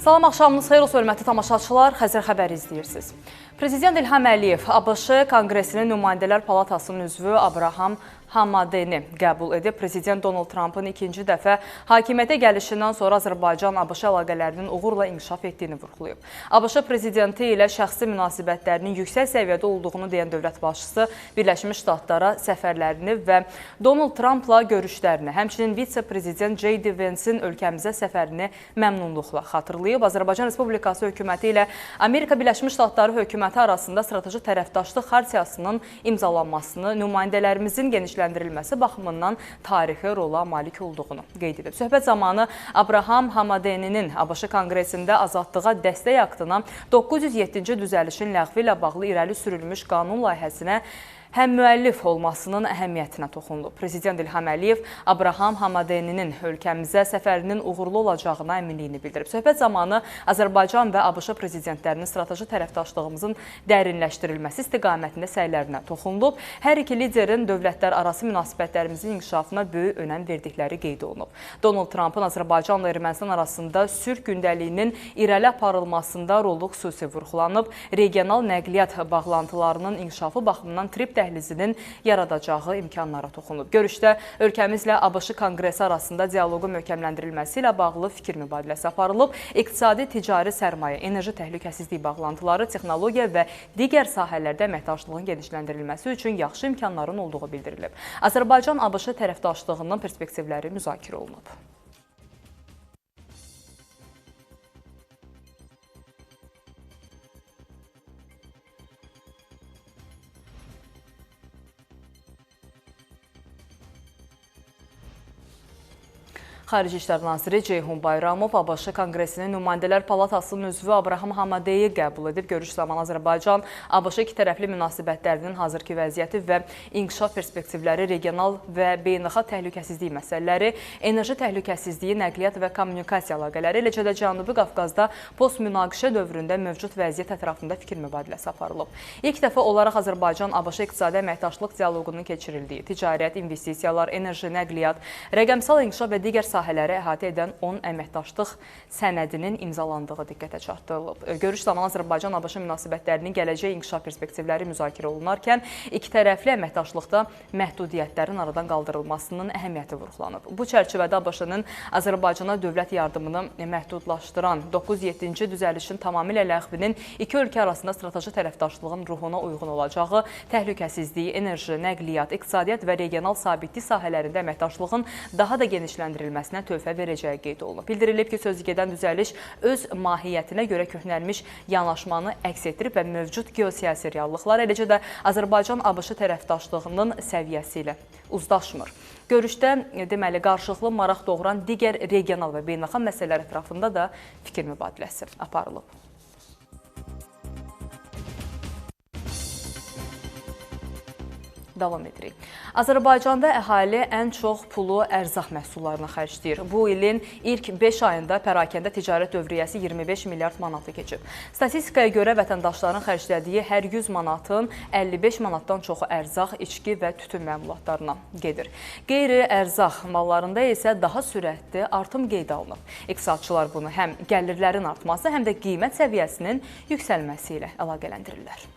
Salam, axşamınız xeyir olsun, hörmətli tamaşaçılar, Xəzər xəbəri izləyirsiniz. Prezident İlham Əliyev ABŞ Konqresinin Nümayəndələr Palatasının üzvü Abraham Hamadeni qəbul edib. Prezident Donald Trumpın ikinci dəfə hakimiyyətə gəlişindən sonra Azərbaycan-ABŞ əlaqələrinin uğurla inkişaf etdiyini vurğulayıb. ABŞ prezidenti ilə şəxsi münasibətlərinin yüksək səviyyədə olduğunu deyən dövlət başçısı Birləşmiş Ştatlara səfərlərini və Donald Trumpla görüşlərini, həmçinin vitse-prezident J.D. Vance'in ölkəmizə səfərini məmnunluqla xatırlayıb. Azərbaycan Respublikası hökuməti ilə Amerika Birləşmiş Ştatları hökuməti arasında strateji tərəfdaşlıq xartiyasının imzalanmasını, nümayəndələrimizin genişləndirilməsi baxımından tarixi rola malik olduğunu qeyd edib. Söhbət zamanı Abraham Hamadeninin ABŞ Konqresində azadlığa dəstək aktına 907-ci düzəlişin ləğvi ilə bağlı irəli sürülmüş qanun layihəsinə həm müəllif olmasının əhəmiyyətinə toxundu. Prezident İlham Əliyev Abraham Hamadeninin ölkəmizə səfərinin uğurlu olacağına əminliyini bildirib. Söhbət zamanı Azərbaycan və ABŞ prezidentlərinin strateji tərəfdaşlığımızın dərinləşdirilməsi istiqamətində səylərinə toxunulub. Hər iki liderin dövlətlər arası münasibətlərimizin inkişafına böyük önəm verdikləri qeyd olunub. Donald Trumpın Azərbaycanla Ermənistan arasında sülh gündəliyinin irəli aparılmasında rolu xüsusi vurğulanıb. Regional nəqliyyat bağlantılarının inkişafı baxımından trip dəhlizinin yaradacağı imkanlara toxunub. Görüşdə ölkəmizlə ABŞ Konqresi arasında dialoqun möhkəmləndirilməsi ilə bağlı fikir mübadiləsi aparılıb. İqtisadi, ticari sərmayə, enerji təhlükəsizliyi bağlantıları, texnologiya və digər sahələrdə əməkdaşlığın genişləndirilməsi üçün yaxşı imkanların olduğu bildirilib. Azərbaycan-ABŞ tərəfdaşlığının perspektivləri müzakirə olunub. Xarici İşlər Naziri Ceyhun Bayramov ABŞ Konqresinin Nümayəndələr Palatasının üzvü Abraham Hamadeyi qəbul edib. Görüş zamanı Azərbaycan, ABŞ ikitərəfli münasibətlərinin hazırki vəziyyəti və inkişaf perspektivləri, regional və beynəlxalq təhlükəsizlik məsələləri, enerji təhlükəsizliyi, nəqliyyat və kommunikasiya əlaqələri, eləcə də Cənubi Qafqazda post-münaqişə dövründə mövcud vəziyyət ətrafında fikir mübadiləsi aparılıb. İlk dəfə olaraq Azərbaycan-ABŞ iqtisadi əməkdaşlıq dialoqunun keçirildiyi, ticarət, investisiyalar, enerji, nəqliyyat, rəqəmsal inkişaf və digər sahələri əhatə edən 10 əməkdaşlıq sənədinin imzalandığı diqqətə çatdırılıb. Görüş zamanı Azərbaycan-ABŞ münasibətlərinin gələcək inkişaf perspektivləri müzakirə olunarkən ikitərəfli əməkdaşlıqda məhdudiyyətlərin aradan qaldırılmasının əhəmiyyəti vurğulanıb. Bu çərçivədə ABŞ-nın Azərbaycana dövlət yardımını məhdudlaşdıran 907-ci düzəlişin tamamilə ləğvinin iki ölkə arasında strateji tərəfdaşlığın ruhuna uyğun olacağı, təhlükəsizliyi, enerji, nəqliyyat, iqtisadiyyat və regional sabitlik sahələrində əməkdaşlığın daha da genişləndirilməsi töhfə verəcəyi qeyd olunub. Bildirilib ki, sözügedən düzəliş öz mahiyyətinə görə köhnəlmiş yanaşmanı əks etdirib və mövcud geosiyasi reallıqlar, eləcə də Azərbaycan-ABŞ tərəfdaşlığının səviyyəsi ilə uzlaşmır. Görüşdə deməli qarşılıqlı maraq doğuran digər regional və beynəlxalq məsələlər ətrafında da fikir mübadiləsi aparılıb. Davam edirik. Azərbaycanda əhali ən çox pulu ərzaq məhsullarına xərcləyir. Bu ilin ilk 5 ayında pərakəndə ticarət dövriyyəsi 25 milyard manatı keçib. Statistikaya görə vətəndaşların xərclədiyi hər 100 manatın 55 manatdan çoxu ərzaq, içki və tütün məmulatlarına gedir. Qeyri-ərzaq mallarında isə daha sürətli artım qeydə alınıb. İqtisadçılar bunu həm gəlirlərin artması, həm də qiymət səviyyəsinin yüksəlməsi ilə əlaqələndirirlər.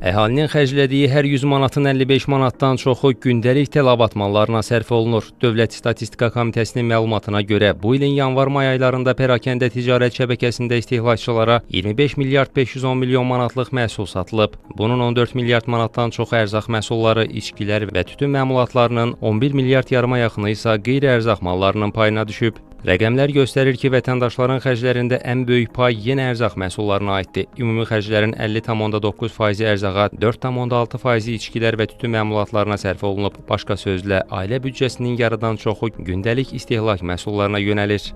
Əhalinin xərclədiyi hər 100 manatın 55 manatdan çoxu gündəlik tələbat mallarına sərf olunur. Dövlət Statistika Komitəsinin məlumatına görə bu ilin yanvar-may aylarında pərakəndə ticarət şəbəkəsində istehlakçılara 25 milyard 510 milyon manatlıq məhsul satılıb. Bunun 14 milyard manatdan çoxu ərzaq məhsulları, içkilər və tütün məmulatlarının 11 milyard yarıma yaxını isə qeyri-ərzaq mallarının payına düşüb. Rəqəmlər göstərir ki, vətəndaşların xərclərində ən böyük pay yenə ərzaq məhsullarına aiddir. Ümumi xərclərin 50,9% ərzağa, 4,6% içkilər və tütün məmulatlarına sərf olunub. Başqa sözlə, ailə büdcəsinin yarıdan çoxu gündəlik istehlak məhsullarına yönəlir.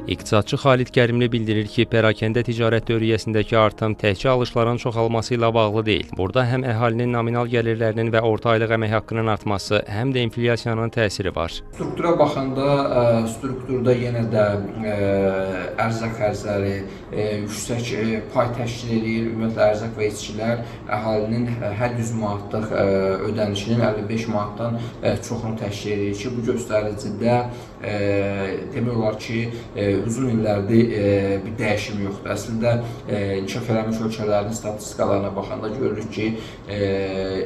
İqtisadçı Xalid Qərimli bildirir ki, pərakəndə ticarət dövriyyəsindəki artım təkcə alışların çoxalması ilə bağlı deyil. Burada həm əhalinin nominal gəlirlərinin və orta aylıq əmək haqqının artması, həm də inflyasiyanın təsiri var. Struktura baxanda, strukturda yenə də ərzaq xərcləri yüksək pay təşkil edir. Ümumiyyətlə, ərzaq və içkilər əhalinin hər 100 manatlıq ödənişinin 55 manatdan çoxunu təşkil edir ki, bu göstəricidə demək olar ki, uzun illərdir bir dəyişim yoxdur. Əslində, inkişaf eləmiş ölkələrin statistikalarına baxanda görürük ki,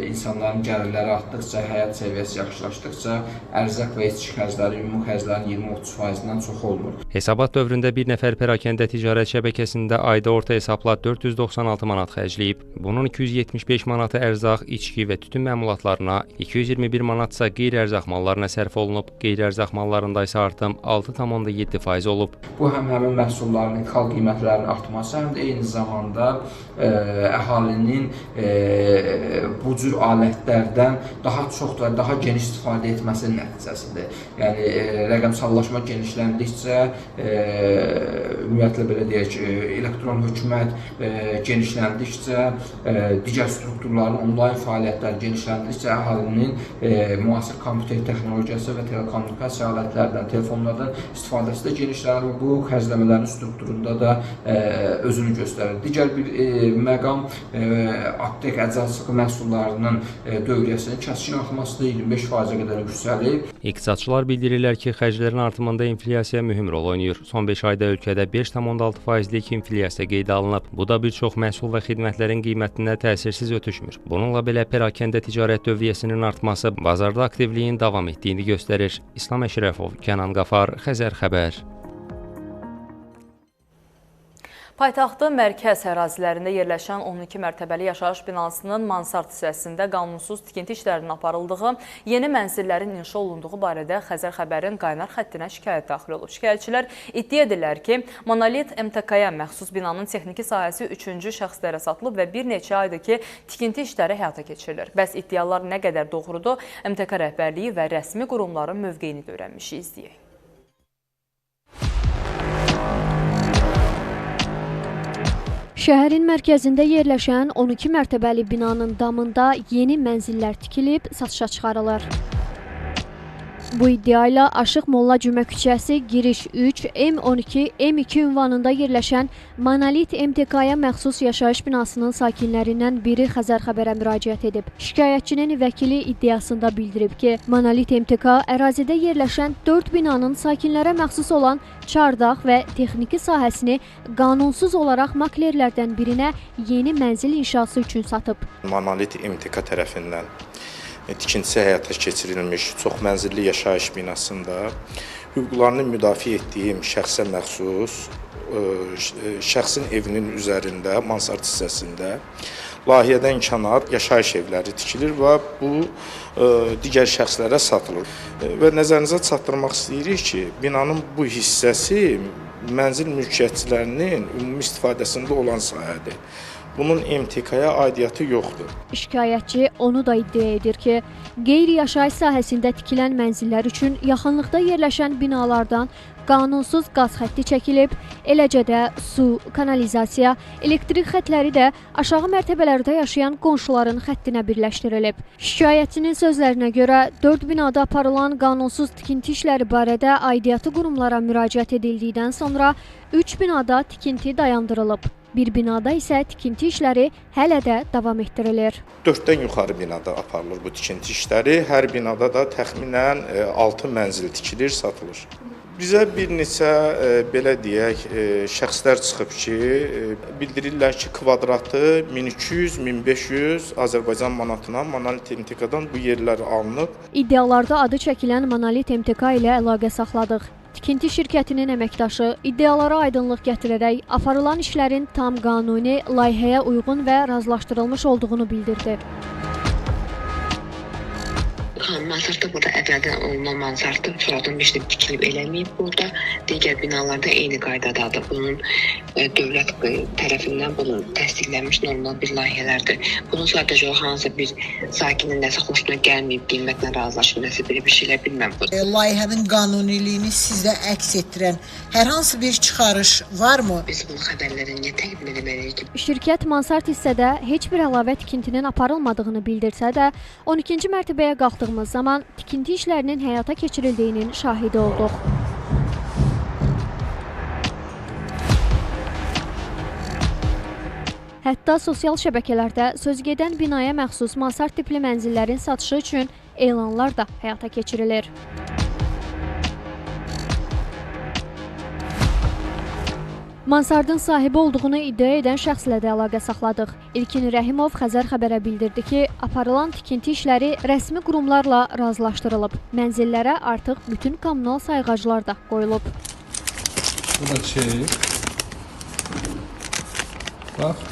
insanların gəlirləri artdıqca, həyat səviyyəsi yaxşılaşdıqca, ərzaq və içki xərcləri ümumi xərclərin 20-30%-dən çox olmur. Hesabat dövründə bir nəfər pərakəndə ticarət şəbəkəsində ayda orta hesabla 496 manat xərcləyib. Bunun 275 manatı ərzaq, içki və tütün məmulatlarına, 221 manatsa qeyri-ərzaq mallarına sərf olunub. Qeyri-ərzaq mallarında isə artım 6,7% olub. Bu həm həmin məhsulların ixal qiymətlərinin artması, həm də eyni zamanda əhalinin bu cür alətlərdən daha çox və daha geniş istifadə etməsinin nəticəsidir. Yəni, rəqəmsallaşma genişləndikcə, ümumiyyətlə belə deyək, elektron hökumət genişləndikcə, digər strukturların onlayn fəaliyyətləri genişləndikcə əhalinin müasir kompüter texnologiyası və telekommunikasiya alətlərdən, telefonlardan istifadəsi də genişlənir və bu xərcləmələrin strukturunda da özünü göstərir. Digər bir məqam aptek əczaçılıq məhsullarının dövriyyəsinin kəskin artmasıdır, 25%-ə qədər yüksəlib. İqtisadçılar bildirirlər ki, xərclərin artımında inflyasiya mühüm rol oynayır. Son 5 ayda ölkədə 5,6%lik inflyasiya qeydə alınıb. Bu da bir çox məhsul və xidmətlərin qiymətinə təsirsiz ötüşmür. Bununla belə pərakəndə ticarət dövriyyəsinin artması bazarda aktivliyin davam etdiyini göstərir. İslam Əşrəfov, Kənan Qafar, Xəzər xəbər. Paytaxtın mərkəz ərazilərində yerləşən 12 mərtəbəli yaşayış binasının mansard hissəsində qanunsuz tikinti işlərinin aparıldığı, yeni mənzillərin inşa olunduğu barədə Xəzər xəbərin qaynar xəttinə şikayət daxil olub. Şikayətçilər iddia edirlər ki, Monolit MTK-ya məxsus binanın texniki sahəsi 3-cü şəxslərə satılıb və bir neçə aydır ki, tikinti işləri həyata keçirilir. Bəs iddialar nə qədər doğrudur? MTK rəhbərliyi və rəsmi qurumların mövqeyini də öyrənmişik, izləyək. Şəhərin mərkəzində yerləşən 12 mərtəbəli binanın damında yeni mənzillər tikilib, satışa çıxarılır. Bu iddia ilə Aşıq Molla Cümə küçəsi giriş 3, M12, M2 ünvanında yerləşən Monolit MTK-ya məxsus yaşayış binasının sakinlərindən biri Xəzər xəbərə müraciət edib. Şikayətçinin vəkili iddiasında bildirib ki, Monolit MTK ərazidə yerləşən 4 binanın sakinlərə məxsus olan çardaq və texniki sahəsini qanunsuz olaraq maklerlərdən birinə yeni mənzil inşası üçün satıb. Monolit MTK tərəfindən tikintisi həyata keçirilmiş çox mənzilli yaşayış binasında hüquqlarını müdafiə etdiyim şəxsə məxsus şəxsin evinin üzərində, mansard hissəsində layihədən kənar yaşayış evləri tikilir və bu digər şəxslərə satılır. Və nəzərinizə çatdırmaq istəyirik ki, binanın bu hissəsi mənzil mülkiyyətçilərinin ümumi istifadəsində olan sahədir. Bunun MTK-ya aidiyyatı yoxdur. Şikayətçi onu da iddia edir ki, qeyri-yaşayış sahəsində tikilən mənzillər üçün yaxınlıqda yerləşən binalardan qanunsuz qaz xətti çəkilib, eləcə də su, kanalizasiya, elektrik xətləri də aşağı mərtəbələrdə yaşayan qonşuların xəttinə birləşdirilib. Şikayətçinin sözlərinə görə 4 binada aparılan qanunsuz tikinti işləri barədə aidiyyatı qurumlara müraciət edildikdən sonra 3 binada tikinti dayandırılıb. Bir binada isə tikinti işləri hələ də davam etdirilir. 4-dən yuxarı binada aparılır bu tikinti işləri. Hər binada da təxminən 6 mənzil tikilir, satılır. Bizə bir neçə, belə deyək, şəxslər çıxıb ki, bildirirlər ki, kvadratı 1200-1500 Azərbaycan manatına Monolit MTK-dan bu yerlər alınıb. İddialarda adı çəkilən Monolit MTK ilə əlaqə saxladıq. Tikinti şirkətinin əməkdaşı iddialara aydınlıq gətirərək aparılan işlərin tam qanuni, layihəyə uyğun və razılaşdırılmış olduğunu bildirdi. Mansartda burada əvvəldən olunan mansartda sonradan bir şey tikilib eləməyib burada. Digər binalarda eyni qaydadadır. Bunun dövlət tərəfindən bunun təsdiqlənmiş normal bir layihələrdir. Bunun sadəcə o hansı bir sakinin nəsə xoşuna gəlməyib, qiymətlə razılaşıb, nəsə bir şeylər bilməm. Layihənin qanuniliyini sizdə əks etdirən hər hansı bir çıxarış varmı? Biz bu xəbərləri niyə təqdim etməliyik ki? Şirkət mansart hissədə heç bir əlavə tikintinin aparılmadığını bildirsə də, 12-ci mərtəbəyə qalxdığımız zaman tikinti işlərinin həyata keçirildiyinin şahidi olduq. Hətta sosial şəbəkələrdə sözgedən binaya məxsus mansart tipli mənzillərin satışı üçün elanlar da həyata keçirilir. Mansardın sahibi olduğunu iddia edən şəxslə də əlaqə saxladıq. İlkin Rəhimov Xəzər xəbərə bildirdi ki, aparılan tikinti işləri rəsmi qurumlarla razılaşdırılıb. Mənzillərə artıq bütün kommunal sayğaclar da qoyulub. Bu da çek. Bax,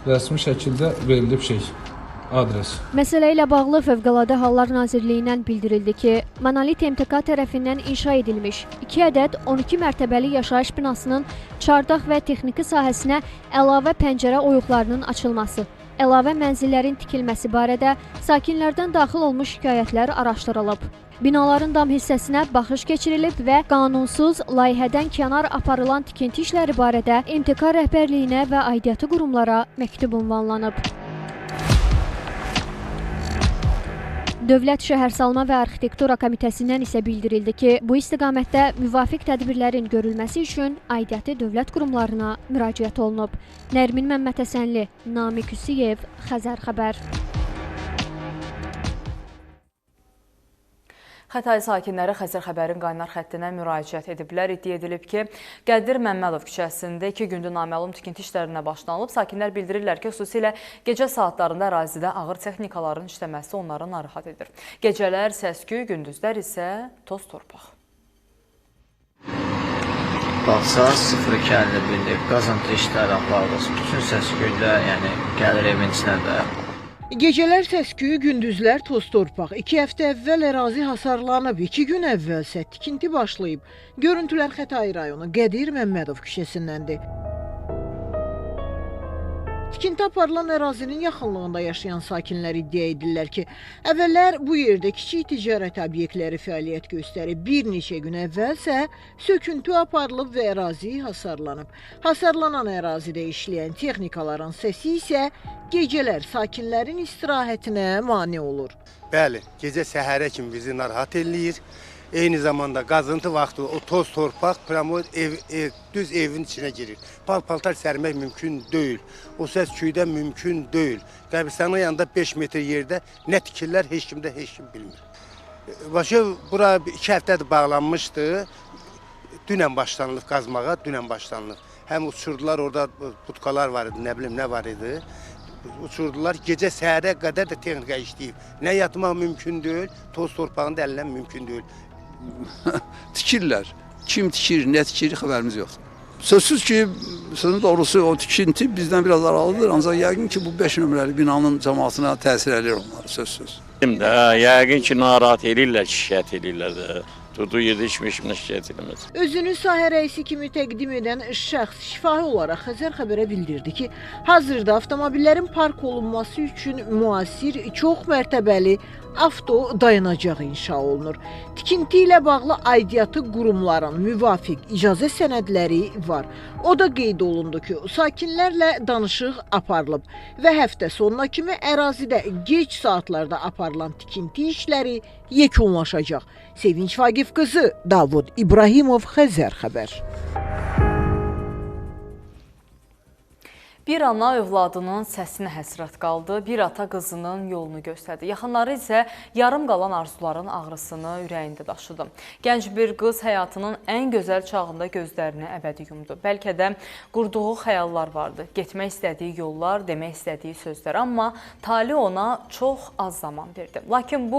rəsmi şəkildə verilib adres. Məsələ ilə bağlı Fövqəladə Hallar Nazirliyindən bildirildi ki, Monolit MTK tərəfindən inşa edilmiş 2 ədəd 12 mərtəbəli yaşayış binasının çardaq və texniki sahəsinə əlavə pəncərə oyuqlarının açılması, əlavə mənzillərin tikilməsi barədə sakinlərdən daxil olmuş şikayətlər araşdırılıb. Binaların dam hissəsinə baxış keçirilib və qanunsuz layihədən kənar aparılan tikinti işləri barədə MTK rəhbərliyinə və aidiyyatı qurumlara məktub ünvanlanıb. Dövlət Şəhərsalma və Arxitektura Komitəsindən isə bildirildi ki, bu istiqamətdə müvafiq tədbirlərin görülməsi üçün aidiyyatı dövlət qurumlarına müraciət olunub. Nərmin Məmmədhəsənli, Namiq Hüsiyev, Xəzər xəbər. Xətai sakinləri Xəzər xəbərin qaynar xəttinə müraciət ediblər. İddia edilib ki, Qədir Məmmədov küçəsində 2 gündür naməlum tikinti işlərinə başlanılıb. Sakinlər bildirirlər ki, xüsusilə gecə saatlarında ərazidə ağır texnikaların işləməsi onları narahat edir. Gecələr səs-küy, gündüzlər isə toz torpaq. Baxsa 02:51-də qazıntı işləri aparılır. Bütün səs-küylər, yəni gəlir evin içinə də. Gecələr səs-küyü, gündüzlər toz torpaq. 2 həftə əvvəl ərazi hasarlanıb, 2 gün əvvəlsə tikinti başlayıb. Görüntülər Xətai rayonu Qədir Məmmədov küçəsindəndir. Tikinti aparılan ərazinin yaxınlığında yaşayan sakinlər iddia edirlər ki, əvvəllər bu yerdə kiçik ticarət obyektləri fəaliyyət göstərib. Bir neçə gün əvvəlsə söküntü aparılıb və ərazi hasarlanıb. Hasarlanan ərazidə işləyən texnikaların səsi isə gecələr sakinlərin istirahətinə mane olur. Bəli, gecə səhərə kimi bizi narahat eləyir. Eyni zamanda qazıntı vaxtı o toz torpaq düz evin içinə girir. Paltar sərmək mümkün deyil. O səs küydən mümkün deyil. Qəbristanın yanında 5 metr yerdə nə tikirlər heç kim bilmir. Başa bura 2 həftədir bağlanmışdı. Dünən başlanılıb qazmağa, Həm uçurdular, orada butkalar var idi, nə bilim nə var idi. Uçurdular, gecə səhərə qədər də texnika işləyib. Nə yatmaq mümkün deyil, toz torpağını da əlilən mümkün deyil. Tikirlər. Kim tikir, nə tikir, xəbərimiz yoxdur. Sözsüz ki, sözün doğrusu o tikinti bizdən biraz aralıdır, ancaq yəqin ki, bu 5 nömrəli binanın cəmaatına təsir edir onlar, sözsüz. Yəqin ki, narahat edirlər, şikayət edirlər də. Durduğu yerdə işimlə şikayət edilməz. Özünü sahə rəisi kimi təqdim edən şəxs şifahi olaraq Xəzər xəbərə bildirdi ki, hazırda avtomobillərin park olunması üçün müasir, çox mərtəbəli avto dayanacaq inşa olunur. Tikinti ilə bağlı aidiyyatı qurumların müvafiq icazə sənədləri var. O da qeyd olundu ki, sakinlərlə danışıq aparılıb və həftə sonuna kimi ərazidə gec saatlarda aparılan tikinti işləri yekunlaşacaq. Sevinç Vagif qızı, Davud İbrahimov, Xəzər xəbər. Bir ana övladının səsinə həsrət qaldı, bir ata qızının yolunu göstərdi. Yaxınları isə yarım qalan arzuların ağrısını ürəyində daşıdı. Gənc bir qız həyatının ən gözəl çağında gözlərini əbədi yumdu. Bəlkə də qurduğu xəyallar vardı, getmək istədiyi yollar, demək istədiyi sözlər. Amma tali ona çox az zaman verdi. Lakin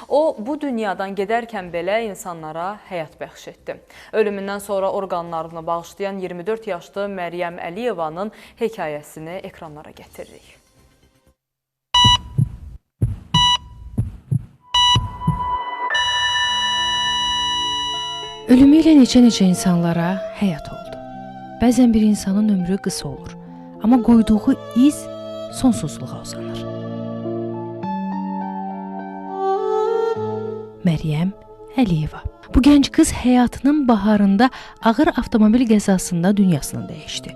o bu dünyadan gedərkən belə insanlara həyat bəxş etdi. Ölümündən sonra orqanlarını bağışlayan 24 yaşlı Məryəm Əliyevanın hekayəsini ekranlara gətiririk. Ölümü ilə neçə insanlara həyat oldu. Bəzən bir insanın ömrü qısa olur, amma qoyduğu iz sonsuzluğa uzanır. Məryəm Əliyeva. Bu gənc qız həyatının baharında ağır avtomobil qəzasında dünyasını dəyişdi.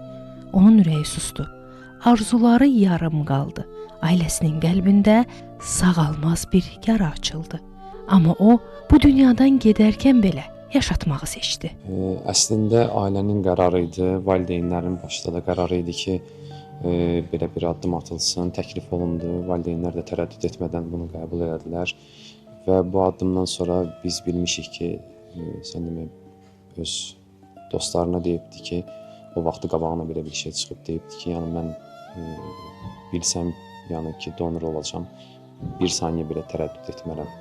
Onun ürəyi sustu. Arzuları yarım qaldı. Ailəsinin qəlbində sağalmaz bir yara açıldı. Amma o, bu dünyadan gedərkən belə yaşatmağı seçdi. Əslində ailənin qərarı idi, valideynlərin başda da qərarı idi ki, belə bir addım atılsın, təklif olundu. Valideynlər də tərəddüd etmədən bunu qəbul etdilər. Və bu addımdan sonra biz bilmişik ki, sən demə öz dostlarına deyibdi ki, o vaxtı qabağına belə bir şey çıxıb deyibdi ki, yəni mən bilsəm, yəni ki, donor olacağam, bir saniyə belə tərəddüd etmərəm.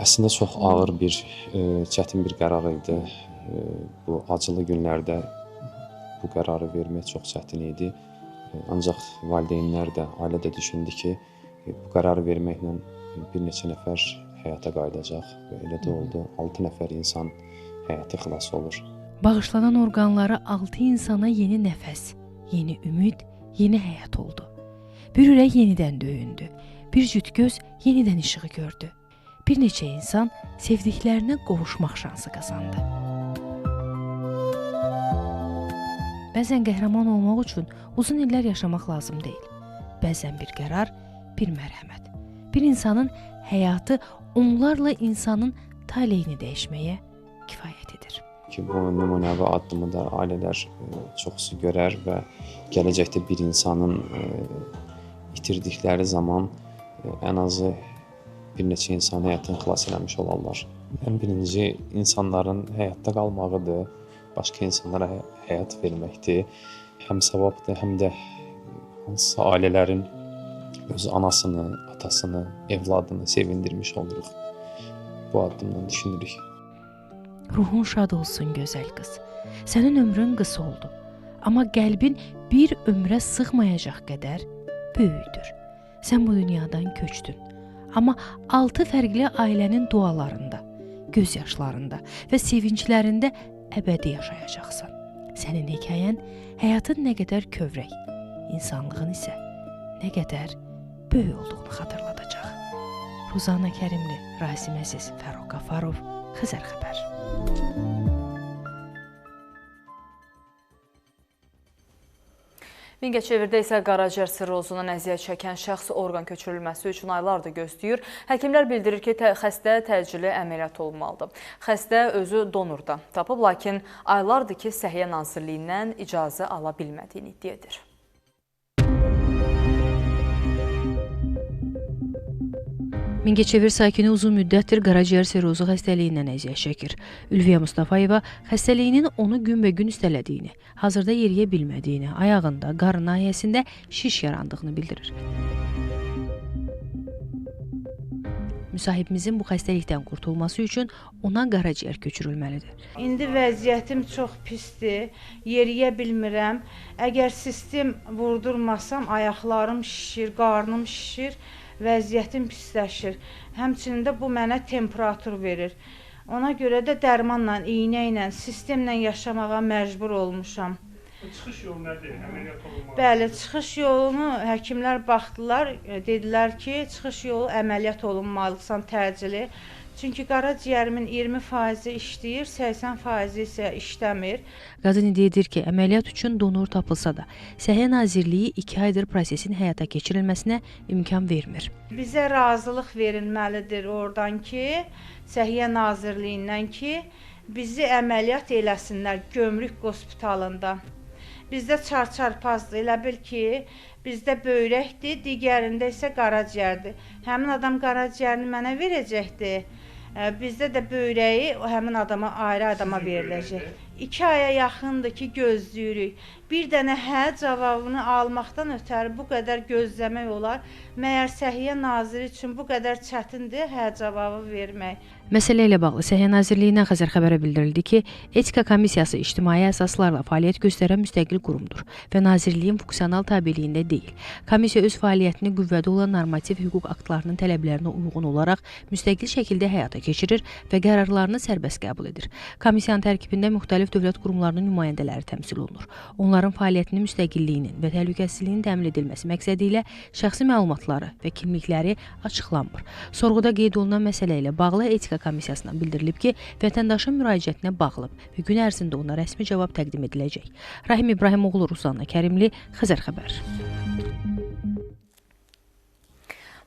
Əslində çox ağır bir, çətin bir qərar idi. Bu acılı günlərdə bu qərarı vermək çox çətin idi. Ancaq valideynlər də, ailə də düşündü ki, bu qərarı verməklə bir neçə nəfər həyata qayıdacaq və elə də oldu. 6 nəfər insan həyatı xilas olur. Bağışlanan orqanları 6 insana yeni nəfəs, yeni ümid, yeni həyat oldu. Bir ürək yenidən döyündü. Bir cüt göz yenidən işığı gördü. Bir neçə insan sevdiklərinə qovuşmaq şansı qazandı. Bəzən qəhrəman olmaq üçün uzun illər yaşamaq lazım deyil. Bəzən bir qərar, bir mərhəmət. Bir insanın həyatı onlarla insanın taleyini dəyişməyə kifayət edir. Ki, bu nümunəvi addımı da ailələr çoxsu görər və gələcəkdə bir insanın itirdikləri zaman ən azı bir neçə insan həyatını xilas eləmiş olarlar. Ən birinci insanların həyatda qalmağıdır, başqa insanlara həyat verməkdir. Həm savabdır, həm də hansısa ailələrin öz anasını, atasını, evladını sevindirmiş oluruq. Bu addımdan düşünürük. Ruhun şad olsun gözəl qız. Sənin ömrün qısa oldu. Amma qəlbin bir ömrə sığmayacaq qədər böyükdür. Sən bu dünyadan köçdün. Amma 6 fərqli ailənin dualarında, göz yaşlarında və sevinclərində əbədi yaşayacaqsan. Sənin hekayən həyatın nə qədər kövrək, insanlığın isə nə qədər böyük olduğunu xatırladacaq. Ruzana Kərimli, Rasim Əziz, Fəruq Qafarov, Xəzər Xəbər. Mingəçevirdə isə qaraciyər sirrozundan əziyyət çəkən şəxs orqan köçürülməsi üçün aylardır gözləyir. Həkimlər bildirir ki, xəstə təcili əməliyyat olunmalıdır. Xəstə özü donorda tapıb, lakin aylardır ki, Səhiyyə Nazirliyindən icazə ala bilmədiyini iddia edir. Mingəçevir sakini uzun müddətdir qaraciyər sirrozu xəstəliyindən əziyyət çəkir. Ülviyə Mustafayeva xəstəliyinin onu günbəgün üstələdiyini, hazırda yeriyə bilmədiyini, ayağında, qarın nahiyəsində şiş yarandığını bildirir. Müsahibimizin bu xəstəlikdən qurtulması üçün ona qaraciyər köçürülməlidir. İndi vəziyyətim çox pisdir, yeriyə bilmirəm. Əgər sistem vurdurmasam, ayaqlarım şişir, qarnım şişir. Vəziyyətim pisləşir. Həmçinin də bu mənə temperatur verir. Ona görə də dərmanla, iynə ilə, sistemlə yaşamağa məcbur olmuşam. Çıxış yolu nədir? Əməliyyat olunmalı? Bəli, çıxış yolunu həkimlər baxdılar, dedilər ki, çıxış yolu əməliyyat olunmalısan təcili. Çünki qaraciyərimin 20% işləyir, 80% isə işləmir. Qadın iddia edir ki, əməliyyat üçün donor tapılsa da, Səhiyyə Nazirliyi 2 aydır prosesin həyata keçirilməsinə imkan vermir. Bizə razılıq verilməlidir oradan ki, Səhiyyə Nazirliyindən ki, bizi əməliyyat eləsinlər gömrük hospitalında. Bizdə çarçarpazdır, elə bil ki, bizdə böyrəkdir, digərində isə qaraciyərdir. Həmin adam qaraciyərini mənə verəcəkdir. Bizdə də böyrəyi həmin adama, ayrı adama veriləcək. 2 aya yaxındır ki gözləyirik. Bir dənə hə cavabını almaqdan ötəri bu qədər gözləmək olar. Məyər Səhiyyə Naziri üçün bu qədər çətindir hə cavabı vermək. Məsələ ilə bağlı Səhiyyə Nazirliyindən Xəzər xəbərə bildirildi ki, Etika Komissiyası ictimai əsaslarla fəaliyyət göstərən müstəqil qurumdur və Nazirliyin funksional tabeliyində deyil. Komissiya öz fəaliyyətini qüvvədə olan normativ hüquq aktlarının tələblərinə uyğun olaraq müstəqil şəkildə həyata keçirir və qərarlarını sərbəst qəbul edir. Komissiyanın tərkibində müxtəlif dövlət qurumlarının nümayəndələri təmsil olunur. Onların fəaliyyətinin müstəqilliyinin və təhlükəsizliyinin təmin edilməsi məqsədi ilə şəxsi məlumatları və kimlikləri açıqlanmır. Sorğuda qeyd olunan məsələ ilə bağlı Etika Komissiyasından bildirilib ki, vətəndaşın müraciətinə bağlıb və gün ərzində ona rəsmi cavab təqdim ediləcək. Rahim İbrahimoğlu, Rusanna Kərimli, Xəzər xəbər.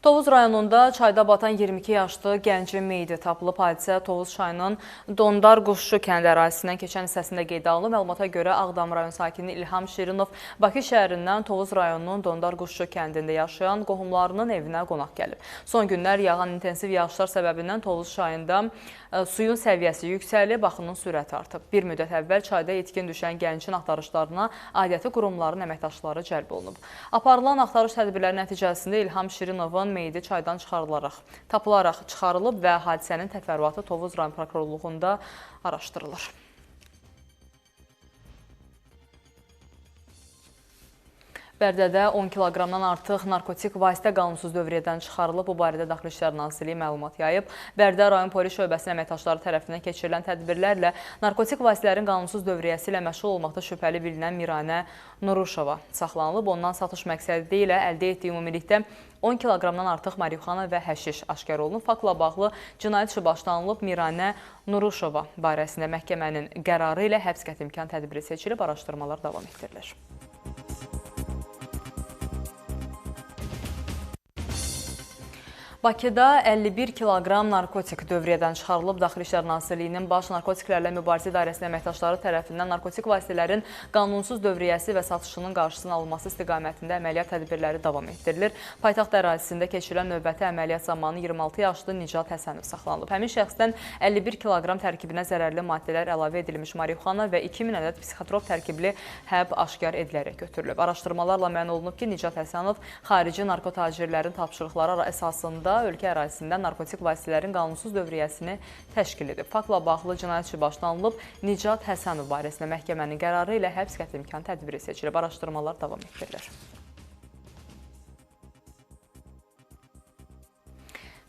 Tovuz rayonunda çayda batan 22 yaşlı gəncin meyidi tapılıb. Hadisə Tovuz çayının Dondar Quşçu kənd ərazisindən keçən hissəsində qeydə alınıb. Məlumata görə Ağdam rayon sakini İlham Şirinov Bakı şəhərindən Tovuz rayonunun Dondar Quşçu kəndində yaşayan qohumlarının evinə qonaq gəlib. Son günlər yağan intensiv yağışlar səbəbindən Tovuz çayında suyun səviyyəsi yüksəlib, axının sürəti artıb. Bir müddət əvvəl çayda itkin düşən gəncin axtarışlarına aidiyyatı qurumların əməkdaşları cəlb olunub. Aparılan axtarış tədbirləri nəticəsində İlham Şirinovun meyidi çaydan tapılaraq çıxarılıb və hadisənin təfərrüatı Tovuz rayon prokurorluğunda araşdırılır. Bərdədə 10 kiloqramdan artıq narkotik vasitə qanunsuz dövriyyədən çıxarılıb. Bu barədə Daxili İşlər Nazirliyi məlumat yayıb. Bərdə rayon polis şöbəsinin əməkdaşları tərəfindən keçirilən tədbirlərlə narkotik vasitələrin qanunsuz dövriyyəsi ilə məşğul olmaqda şübhəli bilinən Miranə Nuruşova saxlanılıb. Ondan satış məqsədi ilə əldə etdiyi ümumilikdə 10 kiloqramdan artıq marixuana və həşiş aşkar olunub. Faktla bağlı cinayət işi başlanılıb. Miranə Nuruşova barəsində məhkəmənin qərarı ilə həbs qətimkan tədbiri seçilib, araşdırmalar davam etdirilir. Bakıda 51 kiloqram narkotik dövriyyədən çıxarılıb. Daxili İşlər Nazirliyinin Baş Narkotiklərlə Mübarizə İdarəsinin əməkdaşları tərəfindən narkotik vasitələrin qanunsuz dövriyyəsi və satışının qarşısının alınması istiqamətində əməliyyat tədbirləri davam etdirilir. Paytaxt ərazisində keçirilən növbəti əməliyyat zamanı 26 yaşlı Nicat Həsənov saxlanılıb. Həmin şəxsdən 51 kiloqram tərkibinə zərərli maddələr əlavə edilmiş marixuana və 2000 ədəd psixotrop tərkibli həb aşkar edilərək götürülüb. Araşdırmalarla müəyyən olunub ki, Nicat Həsənov xarici narkotacirlərin tapşırıqları əsasında ölkə ərazisində narkotik vasitələrin qanunsuz dövriyyəsini təşkil edib. Faktla bağlı cinayət işi başlanılıb. Nicat Həsənov barəsində məhkəmənin qərarı ilə həbs qətimkan tədbiri seçilib. Araşdırmalar davam etdirilir.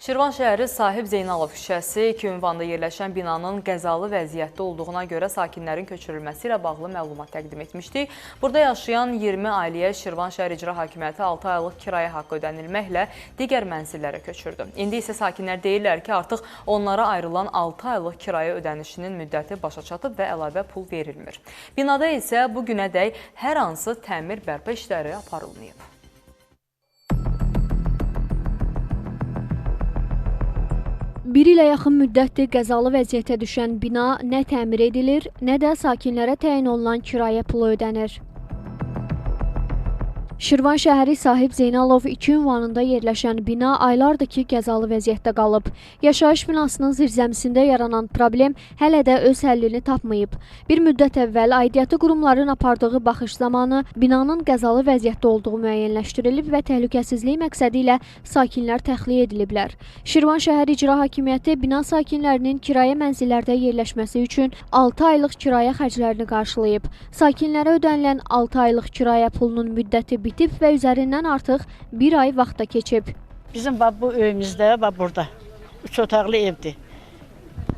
Şirvan şəhəri Sahib Zeynalov küçəsi 2 ünvanda yerləşən binanın qəzalı vəziyyətdə olduğuna görə sakinlərin köçürülməsi ilə bağlı məlumat təqdim etmişdik. Burada yaşayan 20 ailəyə Şirvan şəhər İcra Hakimiyyəti 6 aylıq kirayə haqqı ödənilməklə digər mənzillərə köçürdü. İndi isə sakinlər deyirlər ki, artıq onlara ayrılan 6 aylıq kirayə ödənişinin müddəti başa çatıb və əlavə pul verilmir. Binada isə bu günədək hər hansı təmir bərpa işləri aparılmayıb. Bir ilə yaxın müddətdir qəzalı vəziyyətə düşən bina nə təmir edilir, nə də sakinlərə təyin olunan kirayə pulu ödənir. Şirvan şəhəri Sahib Zeynalov 2 ünvanında yerləşən bina aylardır ki, qəzalı vəziyyətdə qalıb. Yaşayış binasının zirzəmisində yaranan problem hələ də öz həllini tapmayıb. Bir müddət əvvəl aidiyyatı qurumların apardığı baxış zamanı binanın qəzalı vəziyyətdə olduğu müəyyənləşdirilib və təhlükəsizlik məqsədi ilə sakinlər təxliyə ediliblər. Şirvan şəhər İcra Hakimiyyəti bina sakinlərinin kirayə mənzillərdə yerləşməsi üçün 6 aylıq kirayə xərclərini qarşılayıb. Sakinlərə ödənilən 6 aylıq kirayə pulunun müddəti bitib və üzərindən artıq bir ay vaxta keçib. Bizim bu öyümüzdə, burada 3 otaqlı evdir.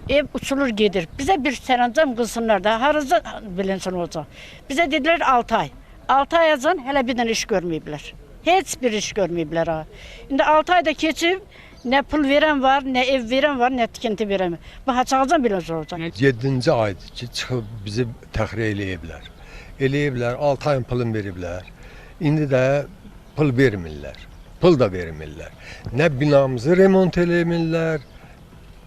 Ev uçulur gedir. Bizə bir sərəncam qılsınlar da, harıca bilinsin olacaq. Bizə dedilər 6 ay. 6 ayacan hələ bir dənə iş görməyiblər. Heç bir iş görməyiblər. İndi 6 ayda keçib, nə pul verən var, nə ev verən var, nə tikinti verən var. Bu haçağacan bilinsin olacaq. 7-ci aydır ki, çıxıb bizi təxriyə eləyiblər. Eləyiblər, 6 ayın pulunu veriblər. İndi də pul vermirlər, pul da vermirlər. Nə binamızı remont eləmirlər,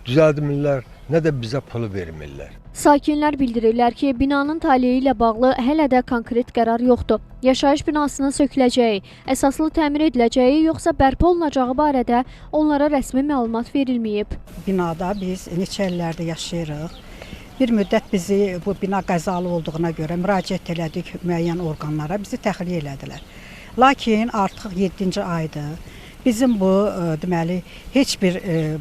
düzəldirmirlər, nə də bizə pulu vermirlər. Sakinlər bildirirlər ki, binanın taleyi ilə bağlı hələ də konkret qərar yoxdur. Yaşayış binasının söküləcəyi, əsaslı təmir ediləcəyi, yoxsa bərpa olunacağı barədə onlara rəsmi məlumat verilməyib. Binada biz neçə illərdir yaşayırıq. Bir müddət bizi bu bina qəzalı olduğuna görə müraciət elədik müəyyən orqanlara, bizi təxliyə elədilər. Lakin artıq 7-ci aydır. Bizim bu deməli heç bir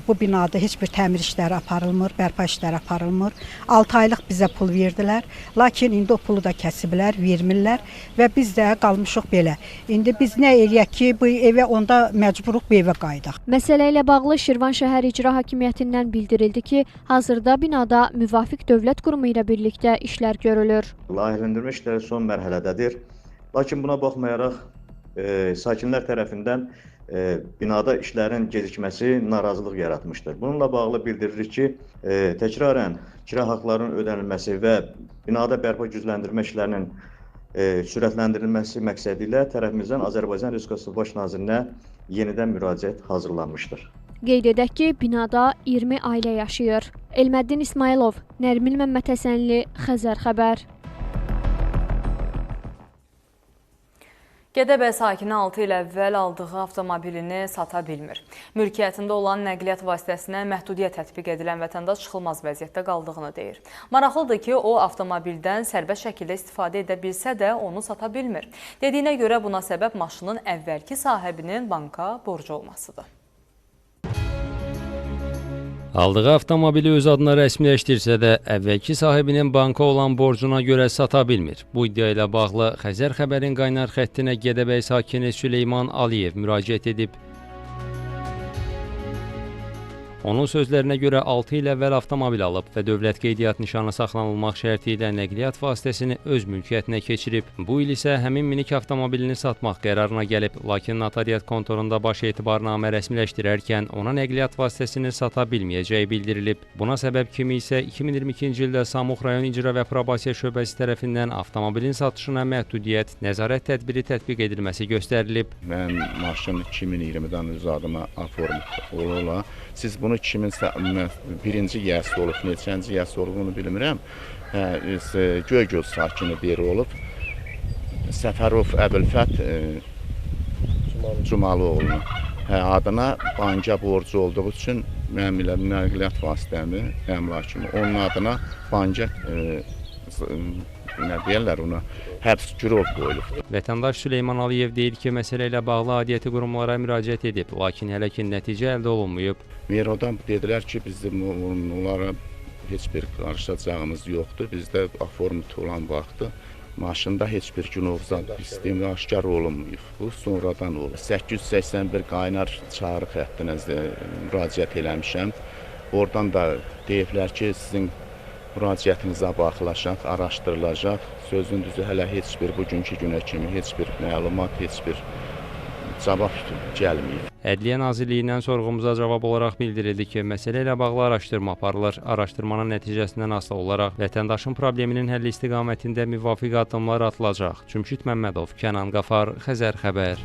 bu binada heç bir təmir işləri aparılmır, bərpa işləri aparılmır. 6 aylıq bizə pul verdilər. Lakin indi o pulu da kəsiblər, vermirlər və biz də qalmışıq belə. İndi biz nə eləyək ki, bu evə onda məcburuq bu evə qayıdaq. Məsələ ilə bağlı Şirvan şəhər İcra Hakimiyyətindən bildirildi ki, hazırda binada müvafiq dövlət qurumu ilə birlikdə işlər görülür. Layihələndirmə işləri son mərhələdədir. Lakin buna baxmayaraq sakinlər tərəfindən binada işlərin gecikməsi narazılıq yaratmışdır. Bununla bağlı bildirilir ki, təkrarən kira haqlarının ödənilməsi və binada bərpa gücləndirmə işlərinin sürətləndirilməsi məqsədi ilə tərəfimizdən Azərbaycan Respublikası Baş Nazirinə yenidən müraciət hazırlanmışdır. Qeyd edək ki, binada 20 ailə yaşayır. Elməddin İsmailov, Nərmin Məmmədhəsənli, Xəzər xəbər. Gədəbəy sakini 6 il əvvəl aldığı avtomobilini sata bilmir. Mülkiyyətində olan nəqliyyat vasitəsinə məhdudiyyət tətbiq edilən vətəndaş çıxılmaz vəziyyətdə qaldığını deyir. Maraqlıdır ki, o avtomobildən sərbəst şəkildə istifadə edə bilsə də onu sata bilmir. Dediyinə görə buna səbəb maşının əvvəlki sahibinin banka borcu olmasıdır. Aldığı avtomobili öz adına rəsmiləşdirsə də, əvvəlki sahibinin banka olan borcuna görə sata bilmir. Bu iddia ilə bağlı Xəzər xəbərin qaynar xəttinə Gədəbəy sakini Süleyman Aliyev müraciət edib. Onun sözlərinə görə 6 il əvvəl avtomobil alıb və dövlət qeydiyyat nişanı saxlanılmaq şərti ilə nəqliyyat vasitəsini öz mülkiyyətinə keçirib. Bu il isə həmin minik avtomobilini satmaq qərarına gəlib, lakin notariat kontorunda baş etibarnamə rəsmiləşdirərkən ona nəqliyyat vasitəsini sata bilməyəcəyi bildirilib. Buna səbəb kimi isə 2022-ci ildə Samux rayon İcra və Probasiya şöbəsi tərəfindən avtomobilin satışına məhdudiyyət, nəzarət tədbiri tətbiq edilməsi göstərilib. Mən maşın 2020-dən öz adıma ola. Siz bunu 2001-ci yəsi olub, neçənci yəsi olduğunu bilmirəm. Göygöl sakini biri olub. Səfərov Əbülfət Cumalıoğlu adına banka borcu olduğu üçün mənim nəqliyyat vasitəmi, əmlakımı onun adına banka nə deyirlər ona, həbs girov qoyulub. Vətəndaş Süleyman Aliyev deyir ki, məsələ ilə bağlı aidiyyəti qurumlara müraciət edib, lakin hələ ki nəticə əldə olunmayıb. Merodan dedilər ki, bizim onlara heç bir qarışacağımız yoxdur. Bizdə aformit olan vaxtı maşında heç bir günovzat sistemi aşkar olunmayıb. Bu sonradan olub. 881 qaynar çağrı xəttinə müraciət eləmişəm. Oradan da deyiblər ki, sizin müraciətinizə baxılacaq, araşdırılacaq. Sözün düzü hələ heç bir bugünkü günə kimi heç bir məlumat, heç bir cavab gəlməyib. Ədliyyə Nazirliyindən sorğumuza cavab olaraq bildirildi ki, məsələ ilə bağlı araşdırma aparılır. Araşdırmanın nəticəsindən asılı olaraq vətəndaşın probleminin həlli istiqamətində müvafiq addımlar atılacaq. Cümşüd Məmmədov, Kənan Qafar, Xəzər xəbər.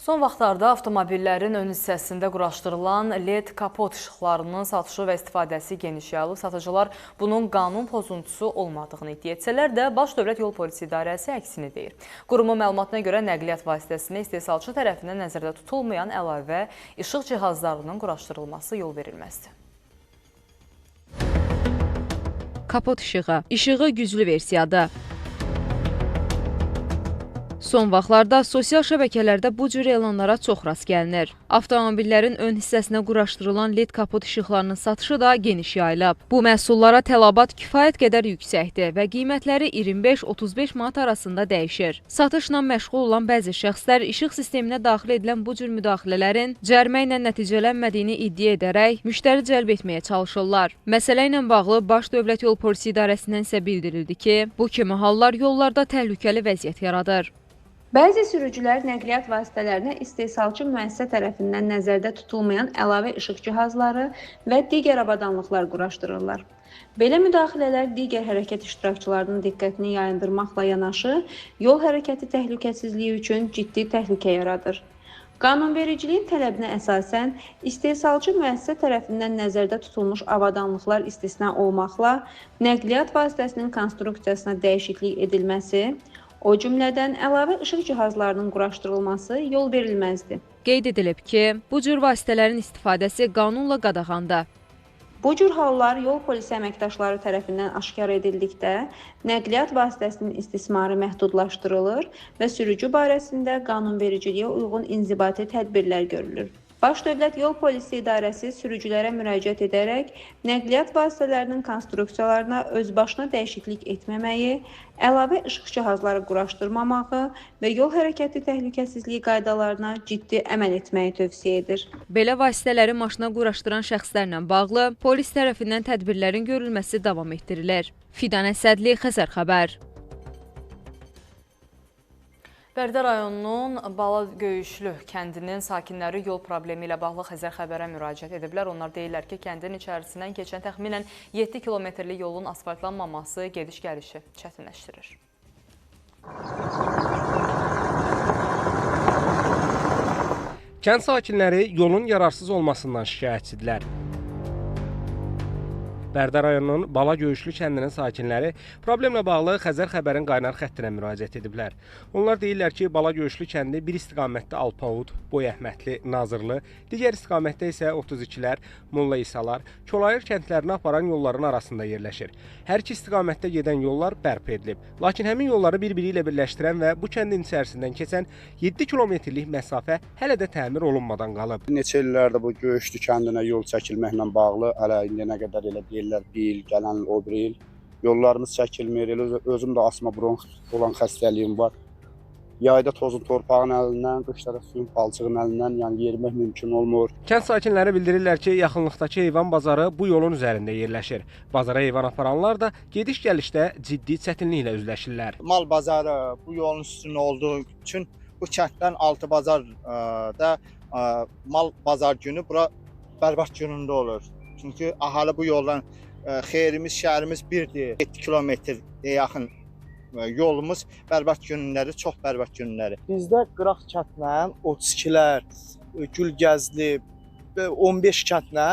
Son vaxtlarda avtomobillərin ön hissəsində quraşdırılan LED kapot işıqlarının satışı və istifadəsi geniş yayılıb. Satıcılar bunun qanun pozuntusu olmadığını iddia etsələr də, Baş Dövlət Yol Polisi İdarəsi əksini deyir. Qurumun məlumatına görə nəqliyyat vasitəsinə istehsalçı tərəfindən nəzərdə tutulmayan əlavə işıq cihazlarının quraşdırılması yol verilməzdir. Kapot işığı, işığı güclü versiyada. Son vaxtlarda sosial şəbəkələrdə bu cür elanlara çox rast gəlinir. Avtomobillərin ön hissəsinə quraşdırılan LED kapot işıqlarının satışı da geniş yayılıb. Bu məhsullara tələbat kifayət qədər yüksəkdir və qiymətləri 25-35 manat arasında dəyişir. Satışla məşğul olan bəzi şəxslər işıq sisteminə daxil edilən bu cür müdaxilələrin cərimə ilə nəticələnmədiyini iddia edərək müştəri cəlb etməyə çalışırlar. Məsələ ilə bağlı Baş Dövlət Yol Polisi İdarəsindən isə bildirildi ki, bu kimi hallar yollarda təhlükəli vəziyyət yaradır. Bəzi sürücülər nəqliyyat vasitələrinə istehsalçı müəssisə tərəfindən nəzərdə tutulmayan əlavə işıq cihazları və digər avadanlıqlar quraşdırırlar. Belə müdaxilələr digər hərəkət iştirakçılarının diqqətini yayındırmaqla yanaşı, yol hərəkəti təhlükəsizliyi üçün ciddi təhlükə yaradır. Qanunvericiliyin tələbinə əsasən, istehsalçı müəssisə tərəfindən nəzərdə tutulmuş avadanlıqlar istisna olmaqla, nəqliyyat vasitəsinin konstruksiyasına dəyişiklik edilməsi, o cümlədən əlavə işıq cihazlarının quraşdırılması yol verilməzdir. Qeyd edilib ki, bu cür vasitələrin istifadəsi qanunla qadağandır. Bu cür hallar yol polisi əməkdaşları tərəfindən aşkar edildikdə nəqliyyat vasitəsinin istismarı məhdudlaşdırılır və sürücü barəsində qanunvericiliyə uyğun inzibati tədbirlər görülür. Baş Dövlət Yol Polisi İdarəsi sürücülərə müraciət edərək nəqliyyat vasitələrinin konstruksiyalarına özbaşına dəyişiklik etməməyi, əlavə işıq cihazları quraşdırmamağı və yol hərəkəti təhlükəsizliyi qaydalarına ciddi əməl etməyi tövsiyə edir. Belə vasitələri maşına quraşdıran şəxslərlə bağlı polis tərəfindən tədbirlərin görülməsi davam etdirilir. Fidan Əsədli, Xəzər xəbər. Bərdə rayonunun Bala Göyüşlü kəndinin sakinləri yol problemi ilə bağlı Xəzər xəbərə müraciət ediblər. Onlar deyirlər ki, kəndin içərisindən keçən təxminən 7 kilometrlik yolun asfaltlanmaması gediş-gəlişi çətinləşdirir. Kənd sakinləri yolun yararsız olmasından şikayətçidirlər. Bərdə rayonunun Bala Göyüşlü kəndinin sakinləri problemlə bağlı Xəzər xəbərin qaynar xəttinə müraciət ediblər. Onlar deyirlər ki, Bala Göyüşlü kəndi bir istiqamətdə Alpavud, Boy Əhmədli, Nazırlı, digər istiqamətdə isə 32-lər, Molla İsalar, Kolayır kəndlərini aparan yolların arasında yerləşir. Hər iki istiqamətdə gedən yollar bərpa edilib. Lakin həmin yolları bir-biri ilə birləşdirən və bu kəndin içərisindən keçən 7 kilometrlik məsafə hələ də təmir olunmadan qalıb. Neçə illərdə bu Göyüşlü kəndinə yol çəkilməklə bağlı hələ indiyənə qədər elə deyirlər, bir il, gələn il, o bir il yollarımız çəkilmir. Özüm də asma bronx olan xəstəliyim var. Yayda tozun torpağın əlindən, qışlara suyun palçığın əlindən, yəni yerimək mümkün olmur. Kənd sakinləri bildirirlər ki, yaxınlıqdakı heyvan bazarı bu yolun üzərində yerləşir. Bazara heyvan aparanlar da gediş-gəlişdə ciddi çətinliklə üzləşirlər. Mal bazarı bu yolun üstündə olduğu üçün bu kənddən altı bazarda mal bazar günü bura bərbad günündə olur. Çünki əhali bu yoldan xeyrimiz, şəhərimiz birdir. 7 kilometrə yaxın yolumuz bərbad günləri, çox bərbad günləri. Bizdə Qıraq kəndlə 32-lər, Gülgəzli, 15 kəndlə